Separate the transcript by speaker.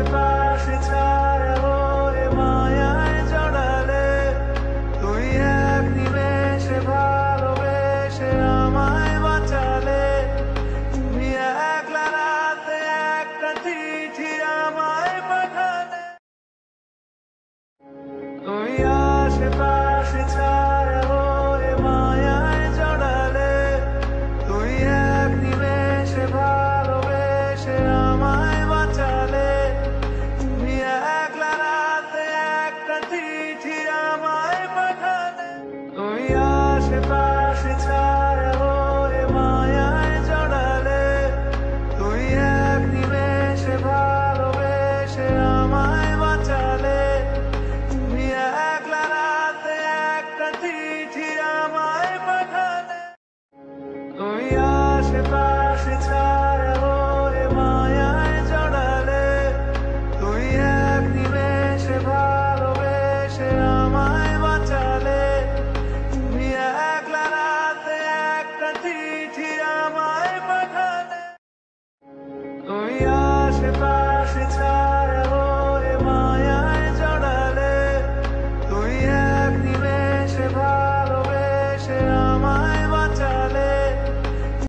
Speaker 1: আশেপাশে ছায়া হয়ে মায়ায় জড়ালে, তুই এক নিমেষে ভালোবেসে আমায় বাঁচালে। তুমি একলা রাতে একটা চিঠি আমায় পাঠালে, তুমি আশেপাশে ছায়া হয়ে মায়ায় জড়ালে, তুই এক নিমেষে ভালোবেসে আমায় বাঁচালে। তুমি একলা রাতে একটা চিঠি আমায় পাঠালে, তুমি আশেপাশে ছায়া হয়ে মায়ায় জড়ালে, তুই এক নিমেষে ভালোবেসে আমায় বাঁচালে। তুমি একলা রাতে একটা চিঠি আমায় পাঠালে, তুমি আশেপাশে ছায়া হয়ে মায়ায় জড়ালে, তুই এক নিমেষে ভালোবেসে আমায় বাঁচালে। তুমি একলা রাতে একটা চিঠি আমায় পাঠালে, তুমি আশেপাশে ছায়া